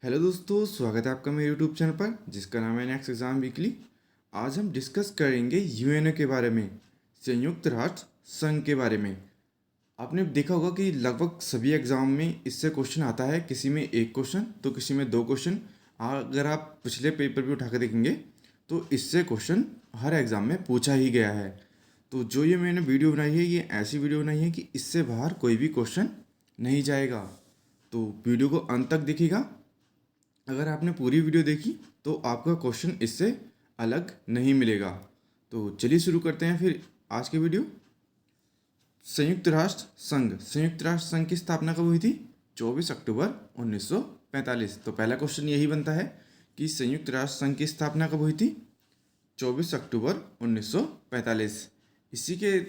Hello दोस्तों, स्वागत है आपका मेरे यूट्यूब चैनल पर जिसका नाम है नेक्स्ट एग्जाम वीकली। आज हम डिस्कस करेंगे यूएनओ के बारे में, संयुक्त राष्ट्र संघ के बारे में। आपने देखा होगा कि लगभग सभी एग्जाम में इससे क्वेश्चन आता है, किसी में एक क्वेश्चन तो किसी में दो क्वेश्चन। अगर आप पिछले पेपर भी उठा कर देखेंगे तो इससे क्वेश्चन हर एग्ज़ाम में पूछा ही गया है। तो जो ये मैंने वीडियो बनाई है, ये ऐसी वीडियो बनाई है कि इससे बाहर कोई भी क्वेश्चन नहीं जाएगा। तो वीडियो को अंत तक देखिएगा। अगर आपने पूरी वीडियो देखी तो आपका क्वेश्चन इससे अलग नहीं मिलेगा। तो चलिए शुरू करते हैं फिर आज की वीडियो। संयुक्त राष्ट्र संघ की स्थापना कब हुई थी? 24 अक्टूबर 1945। तो पहला क्वेश्चन यही बनता है कि संयुक्त राष्ट्र संघ की स्थापना कब हुई थी? 24 अक्टूबर 1945। इसी के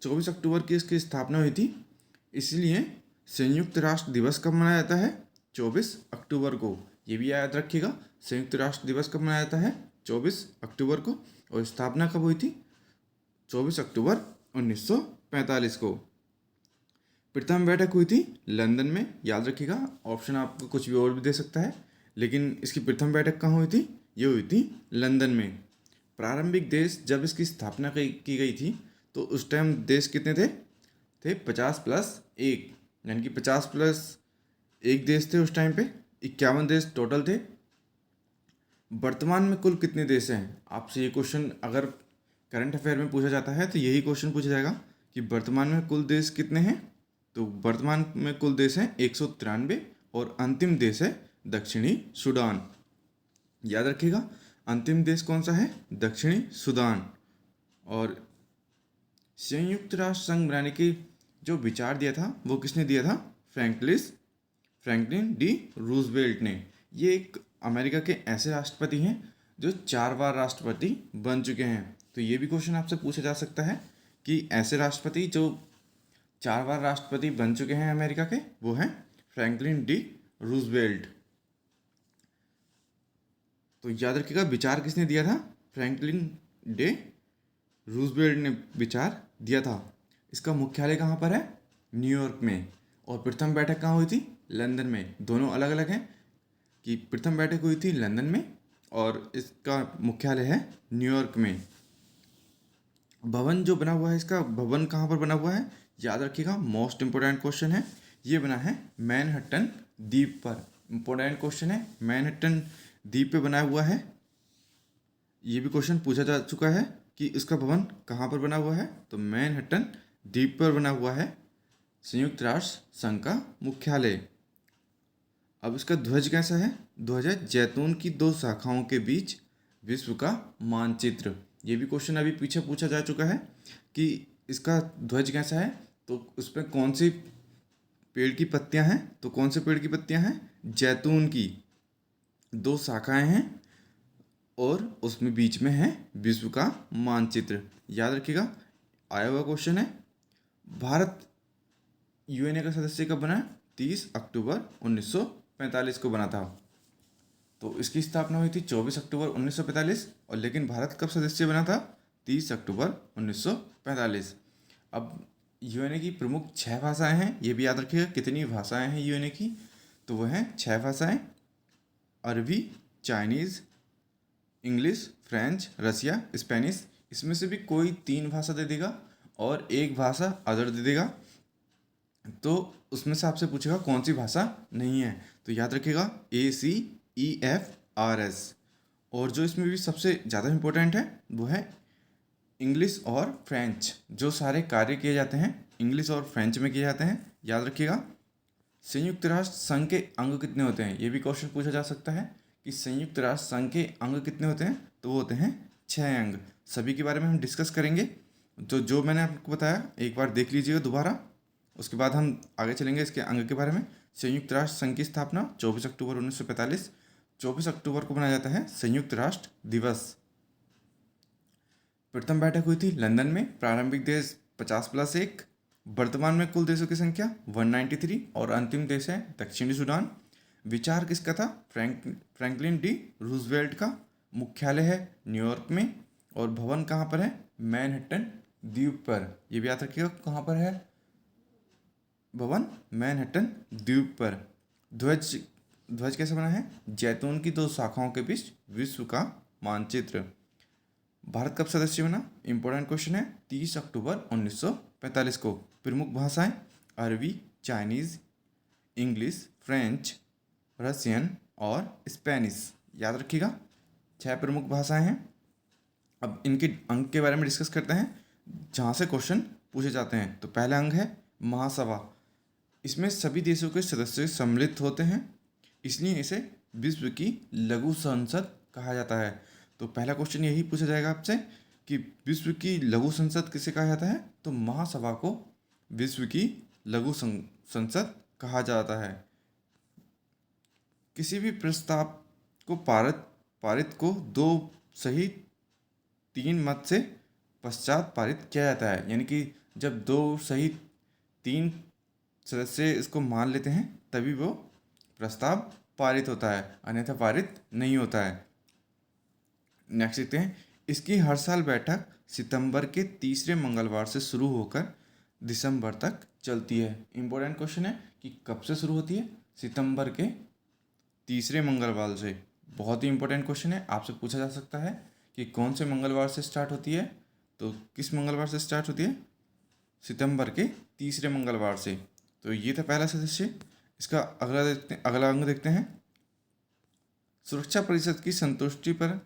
24 अक्टूबर की इसकी स्थापना हुई थी, इसलिए संयुक्त राष्ट्र दिवस कब मनाया जाता है? 24 अक्टूबर को। ये भी याद रखिएगा, संयुक्त राष्ट्र दिवस कब मनाया जाता है? 24 अक्टूबर को। और स्थापना कब हुई थी? 24 अक्टूबर 1945 को। प्रथम बैठक हुई थी लंदन में, याद रखिएगा। ऑप्शन आपको कुछ भी और भी दे सकता है, लेकिन इसकी प्रथम बैठक कहाँ हुई थी? ये हुई थी लंदन में। प्रारंभिक देश, जब इसकी स्थापना की गई थी तो उस टाइम देश कितने थे? 50+1, यानी कि 50+1 देश थे उस टाइम पे। 51 देश टोटल थे। वर्तमान में कुल कितने देश हैं? आपसे ये क्वेश्चन अगर करंट अफेयर में पूछा जाता है तो यही क्वेश्चन पूछा जाएगा कि वर्तमान में कुल देश कितने हैं। तो वर्तमान में कुल देश हैं 193 और अंतिम देश है दक्षिणी सूडान। याद रखिएगा, अंतिम देश कौन सा है? दक्षिणी सूडान। और संयुक्त राष्ट्र संघ बनाने की जो विचार दिया था वो किसने दिया था? फ्रैंकलिन डी रूजवेल्ट ने। ये एक अमेरिका के ऐसे राष्ट्रपति हैं जो 4 बार राष्ट्रपति बन चुके हैं। तो ये भी क्वेश्चन आपसे पूछा जा सकता है कि ऐसे राष्ट्रपति जो 4 बार राष्ट्रपति बन चुके हैं अमेरिका के, वो हैं फ्रैंकलिन डी रूजवेल्ट। तो याद रखिएगा, विचार किसने दिया था? फ्रैंकलिन डे रूजवेल्ट ने विचार दिया था। इसका मुख्यालय कहाँ पर है? न्यूयॉर्क में। और प्रथम बैठक कहाँ हुई थी? लंदन में। दोनों अलग अलग हैं कि प्रथम बैठक हुई थी लंदन में और इसका मुख्यालय है न्यूयॉर्क में। भवन जो बना हुआ है, इसका भवन कहाँ पर बना हुआ है? याद रखिएगा, मोस्ट इंपोर्टेंट क्वेश्चन है। ये बना है मैनहट्टन द्वीप पर। इंपोर्टेंट क्वेश्चन है, मैनहट्टन द्वीप पे बना हुआ है। ये भी क्वेश्चन पूछा जा चुका है कि इसका भवन कहाँ पर बना हुआ है। तो मैनहट्टन द्वीप पर बना हुआ है संयुक्त राष्ट्र संघ का मुख्यालय। अब इसका ध्वज कैसा है? ध्वज है जैतून की 2 शाखाओं के बीच विश्व का मानचित्र। ये भी क्वेश्चन अभी पीछे पूछा जा चुका है कि इसका ध्वज कैसा है, तो उस पर कौन सी पेड़ की पत्तियां हैं? तो कौन से पेड़ की पत्तियां हैं? जैतून की 2 शाखाएं हैं और उसमें बीच में है विश्व का मानचित्र। याद रखिएगा, आया हुआ क्वेश्चन है। भारत यूएनए का सदस्य कब बना? 30 अक्टूबर 1945 को बना था। तो इसकी स्थापना हुई थी 24 अक्टूबर 1945, और लेकिन भारत कब सदस्य बना था? 30 अक्टूबर 1945। अब यूएनए की प्रमुख 6 भाषाएं हैं, ये भी याद रखिएगा। कितनी भाषाएं हैं यूएनए की? तो वह हैं 6 भाषाएं: अरबी, चाइनीज़, इंग्लिश, फ्रेंच, रसिया, स्पेनिश। इसमें से भी कोई 3 भाषा दे देगा और एक भाषा अदर दे देगा, तो उसमें से आपसे पूछेगा कौन सी भाषा नहीं है। तो याद रखिएगा ACEFRS। और जो इसमें भी सबसे ज़्यादा इम्पोर्टेंट है वो है इंग्लिश और फ्रेंच। जो सारे कार्य किए जाते हैं इंग्लिश और फ्रेंच में किए जाते हैं। याद रखिएगा, संयुक्त राष्ट्र संघ के अंग कितने होते हैं? ये भी क्वेश्चन पूछा जा सकता है कि संयुक्त राष्ट्र संघ के अंग कितने होते हैं? तो वो होते हैं 6 अंग। सभी के बारे में हम डिस्कस करेंगे। तो जो मैंने आपको बताया एक बार देख लीजिएगा दोबारा, उसके बाद हम आगे चलेंगे इसके अंग के बारे में। संयुक्त राष्ट्र संघ की स्थापना 24 अक्टूबर 1945। 24 अक्टूबर को मनाया जाता है संयुक्त राष्ट्र दिवस। प्रथम बैठक हुई थी लंदन में। प्रारंभिक देश 50+1। वर्तमान में कुल देशों की संख्या 193 और अंतिम देश है दक्षिणी सूडान। विचार किसका था? फ्रैंकलिन डी रूजवेल्ट का। मुख्यालय है न्यूयॉर्क में और भवन कहाँ पर है? मैनहट्टन द्वीप पर। ये भी याद रखिएगा, कहाँ पर है भवन? मैनहट्टन द्वीप पर। ध्वज ध्वज कैसे बना है? जैतून की दो शाखाओं के बीच विश्व का मानचित्र। भारत कब सदस्य बना? इंपॉर्टेंट क्वेश्चन है। 30 अक्टूबर 1945 को। प्रमुख भाषाएं अरबी, चाइनीज, इंग्लिश, फ्रेंच, रशियन और स्पेनिश। याद रखिएगा 6 प्रमुख भाषाएं हैं। अब इनके अंक के बारे में डिस्कस करते हैं जहाँ से क्वेश्चन पूछे जाते हैं। तो पहला अंग है महासभा। इसमें सभी देशों के सदस्य सम्मिलित होते हैं, इसलिए इसे विश्व की लघु संसद कहा जाता है। तो पहला क्वेश्चन यही पूछा जाएगा आपसे कि विश्व की लघु संसद किसे कहा जाता है? तो महासभा को विश्व की लघु संसद कहा जाता है। किसी भी प्रस्ताव को पारित को 2 सही 3 मत से पश्चात पारित किया जाता है। यानी कि जब 2 सही 3 सदस्य इसको मान लेते हैं तभी वो प्रस्ताव पारित होता है, अन्यथा पारित नहीं होता है। नेक्स्ट देखते हैं, इसकी हर साल बैठक सितंबर के तीसरे मंगलवार से शुरू होकर दिसंबर तक चलती है। इंपॉर्टेंट क्वेश्चन है कि कब से शुरू होती है? सितंबर के तीसरे मंगलवार से। बहुत ही इंपॉर्टेंट क्वेश्चन है, आपसे पूछा जा सकता है कि कौन से मंगलवार से स्टार्ट होती है? तो किस मंगलवार से स्टार्ट होती है? सितंबर के तीसरे मंगलवार से। तो ये था पहला सदस्य। इसका अगला अंग देखते हैं। सुरक्षा परिषद की संतुष्टि पर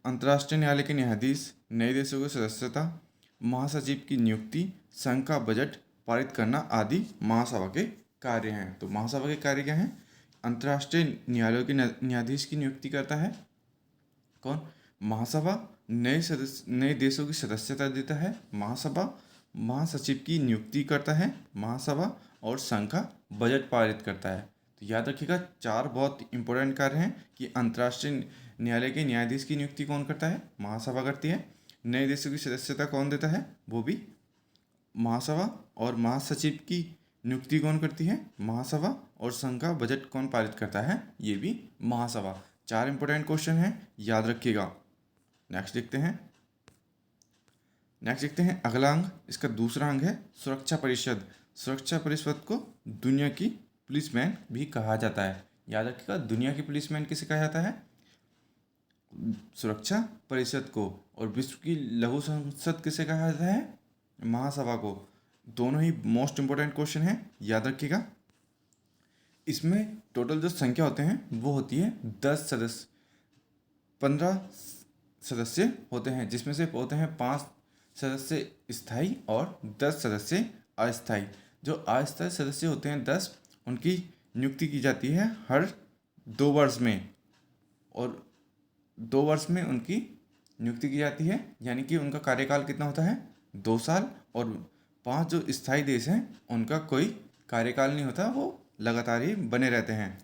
अंतर्राष्ट्रीय न्यायालय के न्यायाधीश, नए देशों की सदस्यता, महासचिव की नियुक्ति, संघ का बजट पारित करना आदि महासभा के कार्य हैं। तो महासभा के कार्य क्या हैं? अंतर्राष्ट्रीय न्यायालयों के न्यायाधीश की नियुक्ति करता है कौन? महासभा। नए देशों की सदस्यता देता है महासभा। महासचिव की नियुक्ति करता है महासभा और संघ का बजट पारित करता है। तो याद रखिएगा 4 बहुत इंपॉर्टेंट कार्य हैं कि अंतर्राष्ट्रीय न्यायालय के न्यायाधीश की नियुक्ति कौन करता है? महासभा करती है। नए देशों की सदस्यता कौन देता है? वो भी महासभा। और महासचिव की नियुक्ति कौन करती है? महासभा। और संघ का बजट कौन पारित करता है? ये भी महासभा। 4 इंपॉर्टेंट क्वेश्चन हैं, याद रखिएगा। नेक्स्ट देखते हैं अगला अंग। इसका दूसरा अंग है सुरक्षा परिषद। सुरक्षा परिषद को दुनिया की पुलिसमैन भी कहा जाता है। याद रखिएगा दुनिया की पुलिसमैन किसे कहा जाता है? सुरक्षा परिषद को। और विश्व की लघु संसद किसे कहा जाता है? महासभा को। दोनों ही मोस्ट इंपॉर्टेंट क्वेश्चन है, याद रखिएगा। इसमें टोटल जो संख्या होते हैं वो होती है 15 सदस्य होते हैं, जिसमें से होते हैं 5 सदस्य स्थायी और 10 सदस्य अस्थायी। जो अस्थायी सदस्य होते हैं 10, उनकी नियुक्ति की जाती है हर 2 वर्ष में, और 2 वर्ष में उनकी नियुक्ति की जाती है। यानी कि उनका कार्यकाल कितना होता है? 2 साल। और 5 जो स्थायी देश हैं उनका कोई कार्यकाल नहीं होता, वो लगातार ही बने रहते हैं।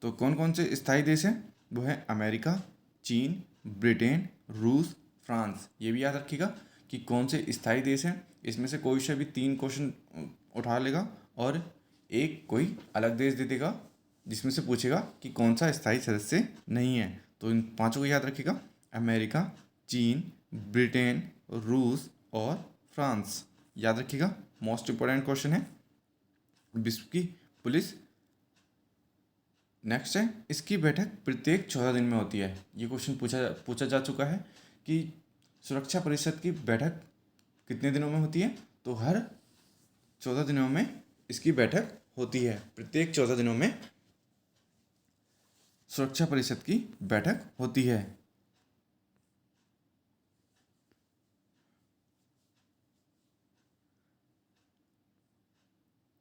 तो कौन कौन से स्थायी देश हैं? वो है अमेरिका, चीन, ब्रिटेन, रूस, फ्रांस। ये भी याद रखिएगा कि कौन से स्थायी देश हैं। इसमें से कोई से भी 3 क्वेश्चन उठा लेगा और एक कोई अलग देश दे देगा जिसमें से पूछेगा कि कौन सा स्थायी सदस्य नहीं है। तो इन 5 को याद रखिएगा, अमेरिका, चीन, ब्रिटेन, रूस और फ्रांस। याद रखिएगा, मोस्ट इंपॉर्टेंट क्वेश्चन है। विश्व की पुलिस। नेक्स्ट है, इसकी बैठक प्रत्येक 14 दिन में होती है। ये क्वेश्चन पूछा जा चुका है कि सुरक्षा परिषद की बैठक कितने दिनों में होती है? तो हर 14 दिनों में इसकी बैठक होती है। प्रत्येक 14 दिनों में सुरक्षा परिषद की बैठक होती है।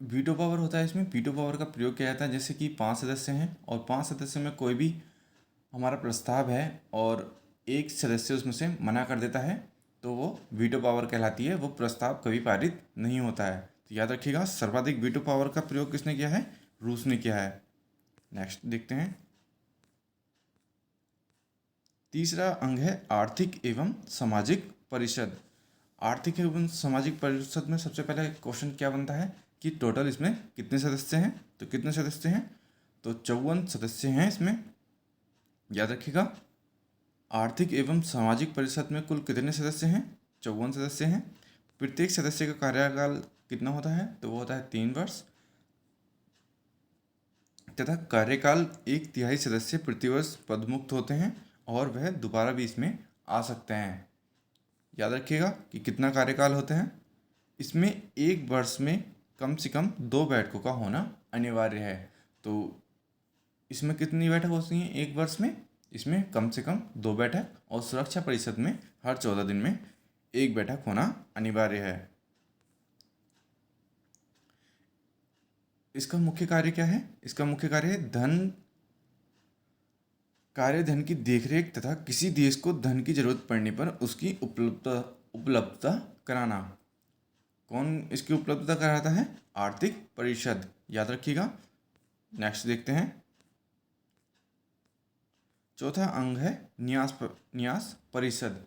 वीटो पावर होता है। इसमें वीटो पावर का प्रयोग किया जाता है जैसे कि 5 सदस्य हैं और 5 सदस्य में कोई भी हमारा प्रस्ताव है और एक सदस्य उसमें से मना कर देता है तो वो वीटो पावर कहलाती है। वो प्रस्ताव कभी पारित नहीं होता है। तो याद रखिएगा सर्वाधिक वीटो पावर का प्रयोग किसने किया है? रूस ने किया है। नेक्स्ट देखते हैं, तीसरा अंग है आर्थिक एवं सामाजिक परिषद। आर्थिक एवं सामाजिक परिषद में सबसे पहले क्वेश्चन क्या बनता है कि टोटल इसमें कितने सदस्य हैं? तो कितने सदस्य हैं? तो 54 सदस्य हैं इसमें। याद रखिएगा आर्थिक एवं सामाजिक परिषद में कुल कितने सदस्य हैं? 54 सदस्य हैं। प्रत्येक सदस्य का कार्यकाल कितना होता है? तो वो होता है 3 वर्ष। तथा कार्यकाल 1/3 सदस्य प्रतिवर्ष पदमुक्त होते हैं और वह दोबारा भी इसमें आ सकते हैं। याद रखिएगा कि कितना कार्यकाल होते हैं। इसमें एक वर्ष में कम से कम 2 बैठकों का होना अनिवार्य है। तो इसमें कितनी बैठक होती हैं एक वर्ष में? इसमें कम से कम 2 बैठक, और सुरक्षा परिषद में हर 14 दिन में 1 बैठक होना अनिवार्य है। इसका मुख्य कार्य क्या है? इसका मुख्य कार्य है धन की देखरेख तथा किसी देश को धन की जरूरत पड़ने पर उसकी उपलब्धता कराना। कौन इसकी उपलब्धता कराता है? आर्थिक परिषद। याद रखिएगा। नेक्स्ट देखते हैं। चौथा अंग है न्यास परिषद।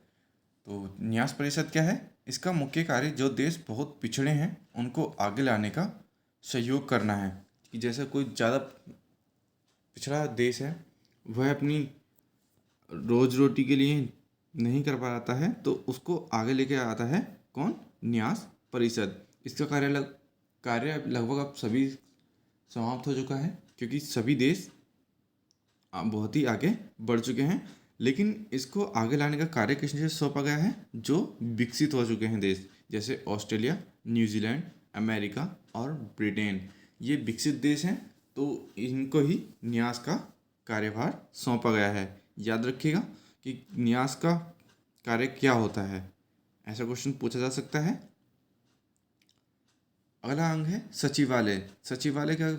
तो न्यास परिषद क्या है? इसका मुख्य कार्य जो देश बहुत पिछड़े हैं उनको आगे लाने का सहयोग करना है। कि जैसे कोई ज़्यादा पिछड़ा देश है, वह अपनी रोज रोटी के लिए नहीं कर पाता है, तो उसको आगे लेके आता है कौन? न्यास परिषद। इसका कार्य लगभग अब सभी समाप्त हो चुका है, क्योंकि सभी देश बहुत ही आगे बढ़ चुके हैं। लेकिन इसको आगे लाने का कार्य किसने सौंपा गया है? जो विकसित हो चुके हैं देश, जैसे ऑस्ट्रेलिया, न्यूजीलैंड, अमेरिका और ब्रिटेन। ये विकसित देश हैं, तो इनको ही न्यास का कार्यभार सौंपा गया है। याद रखिएगा कि न्यास का कार्य क्या होता है, ऐसा क्वेश्चन पूछा जा सकता है। अगला अंग है सचिवालय। सचिवालय का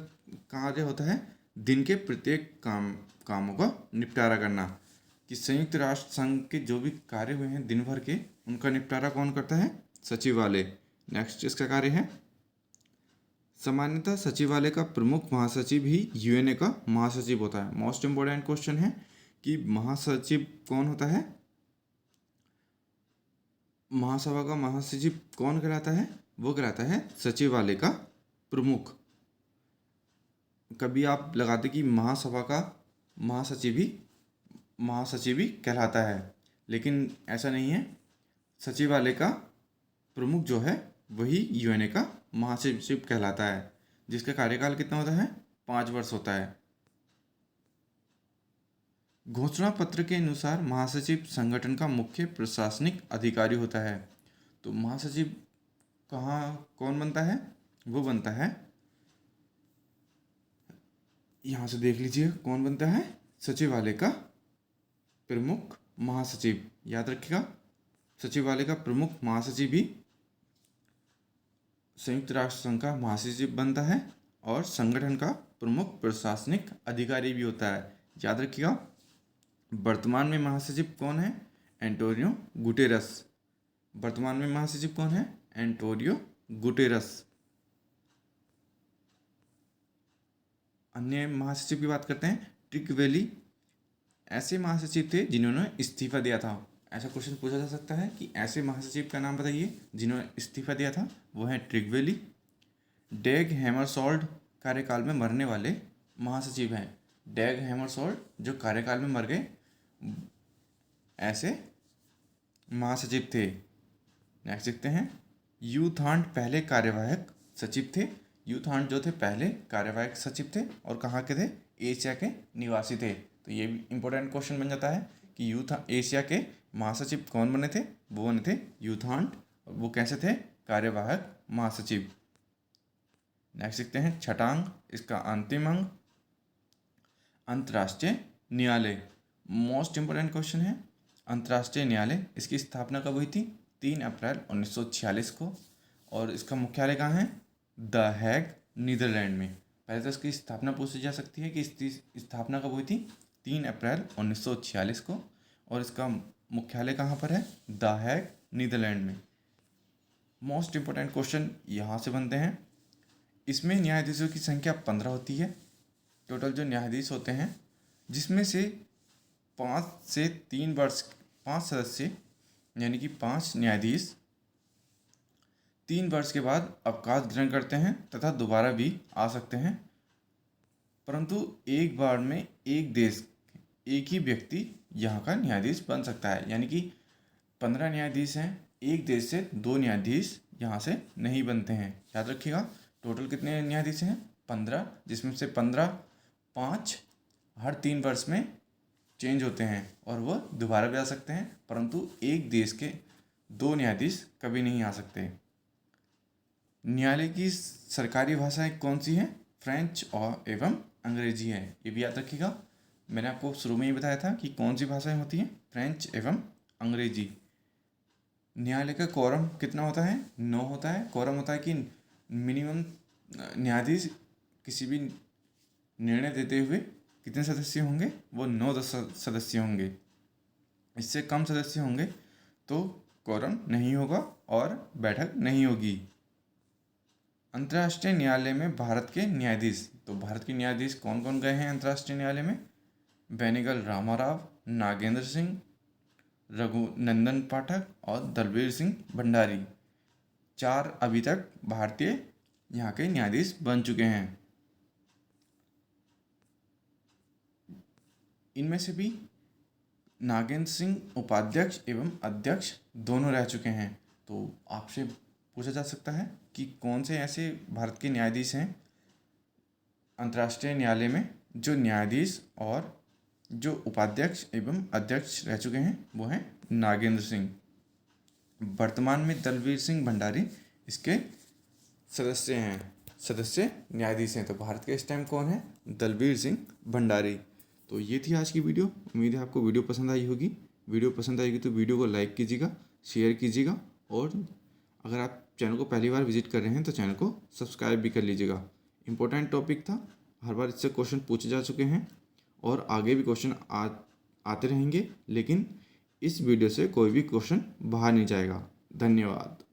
कार्य होता है दिन के प्रत्येक कामों का निपटारा करना। कि संयुक्त राष्ट्र संघ के जो भी कार्य हुए हैं दिन भर के, उनका निपटारा कौन करता है? सचिवालय। नेक्स्ट इसका कार्य है सामान्यतः सचिवालय का प्रमुख महासचिव ही यूएनए का महासचिव होता है। मोस्ट इम्पोर्टेंट क्वेश्चन है कि महासचिव कौन होता है? महासभा का महासचिव कौन कहलाता है? वो कहलाता है सचिवालय का प्रमुख। कभी आप लगाते कि महासभा का महासचिव ही कहलाता है, लेकिन ऐसा नहीं है। सचिवालय का प्रमुख जो है वही यूएनए का महासचिव कहलाता है, जिसका कार्यकाल कितना होता है? 5 वर्ष होता है। घोषणा पत्र के अनुसार महासचिव संगठन का मुख्य प्रशासनिक अधिकारी होता है। तो महासचिव कौन बनता है? वो बनता है, यहाँ से देख लीजिए कौन बनता है? सचिवालय का प्रमुख महासचिव। याद रखिएगा, सचिवालय का प्रमुख महासचिव भी संयुक्त राष्ट्र संघ का महासचिव बनता है और संगठन का प्रमुख प्रशासनिक अधिकारी भी होता है। याद रखिएगा। वर्तमान में महासचिव कौन है? Antonio Guterres. वर्तमान में महासचिव कौन है? Antonio Guterres. अन्य महासचिव की बात करते हैं। ट्रिगवेली ऐसे महासचिव थे जिन्होंने इस्तीफा दिया था। ऐसा क्वेश्चन पूछा जा सकता है कि ऐसे महासचिव का नाम बताइए जिन्होंने इस्तीफा दिया था। वो है ट्रिगवेली। डैग हैमरशोल्ड कार्यकाल में मरने वाले महासचिव हैं। डैग हैमरशोल्ड जो कार्यकाल में मर गए, ऐसे महासचिव थे। नेक्स्ट देखते हैं। यूथांड पहले कार्यवाहक सचिव थे। यूथांड जो थे पहले कार्यवाहक सचिव थे और कहाँ के थे? एशिया के निवासी थे। तो ये भी इंपॉर्टेंट क्वेश्चन बन जाता है कि एशिया के महासचिव कौन बने थे? वो बने थे यूथांड। और वो कैसे थे? कार्यवाहक महासचिव। नेक्स्ट देखते हैं छठा अंग, इसका अंतिम अंग अंतर्राष्ट्रीय न्यायालय। मोस्ट इंपोर्टेंट क्वेश्चन है। अंतर्राष्ट्रीय न्यायालय, इसकी स्थापना कब हुई थी? 3 अप्रैल 1946 को। और इसका मुख्यालय कहाँ है? द हैग, नीदरलैंड में। पहले तो इसकी स्थापना पूछी जा सकती है कि इसकी स्थापना कब हुई थी? 3 अप्रैल 1946 को। और इसका मुख्यालय कहाँ पर है? द हैग, नीदरलैंड में। मोस्ट इंपोर्टेंट क्वेश्चन यहाँ से बनते हैं। इसमें न्यायाधीशों की संख्या 15 होती है। टोटल जो न्यायाधीश होते हैं, जिसमें से 5 सदस्य यानी कि 5 न्यायाधीश 3 वर्ष के बाद अवकाश ग्रहण करते हैं तथा दोबारा भी आ सकते हैं। परंतु एक बार में एक ही व्यक्ति यहाँ का न्यायाधीश बन सकता है। यानी कि 15 न्यायाधीश हैं, एक देश से 2 न्यायाधीश यहाँ से नहीं बनते हैं। याद रखिएगा। टोटल कितने न्यायाधीश हैं? 15, जिसमें से 15 5 हर 3 वर्ष में चेंज होते हैं और वो दोबारा भी आ सकते हैं, परंतु एक देश के 2 न्यायाधीश कभी नहीं आ सकते। न्यायालय की सरकारी भाषाएं कौन सी हैं? फ्रेंच और एवं अंग्रेजी है। ये भी याद रखिएगा। मैंने आपको शुरू में ही बताया था कि कौन सी भाषाएं होती हैं, फ्रेंच एवं अंग्रेजी। न्यायालय का कोरम कितना होता है? 9 होता है। कोरम होता है कि मिनिमम न्यायाधीश किसी भी निर्णय देते हुए कितने सदस्य होंगे? वो 9 सदस्य होंगे। इससे कम सदस्य होंगे तो कोरम नहीं होगा और बैठक नहीं होगी। अंतर्राष्ट्रीय न्यायालय में भारत के न्यायाधीश, तो भारत के न्यायाधीश कौन कौन गए हैं अंतर्राष्ट्रीय न्यायालय में? बेनेगल रामाराव, नागेंद्र सिंह, रघुनंदन पाठक और दलबीर सिंह भंडारी। 4 अभी तक भारतीय यहाँ के न्यायाधीश बन चुके हैं। इनमें से भी नागेंद्र सिंह उपाध्यक्ष एवं अध्यक्ष दोनों रह चुके हैं। तो आपसे पूछा जा सकता है कि कौन से ऐसे भारत के न्यायाधीश हैं अंतर्राष्ट्रीय न्यायालय में जो न्यायाधीश और जो उपाध्यक्ष एवं अध्यक्ष रह चुके हैं? वो हैं नागेंद्र सिंह। वर्तमान में दलबीर सिंह भंडारी इसके सदस्य न्यायाधीश हैं। तो भारत के इस टाइम कौन है? दलबीर सिंह भंडारी। तो ये थी आज की वीडियो। उम्मीद है आपको वीडियो पसंद आई होगी। वीडियो पसंद आएगी तो वीडियो को लाइक कीजिएगा, शेयर कीजिएगा, और अगर आप चैनल को पहली बार विजिट कर रहे हैं तो चैनल को सब्सक्राइब भी कर लीजिएगा। इम्पोर्टेंट टॉपिक था, हर बार इससे क्वेश्चन पूछे जा चुके हैं और आगे भी क्वेश्चन आते रहेंगे, लेकिन इस वीडियो से कोई भी क्वेश्चन बाहर नहीं जाएगा। धन्यवाद।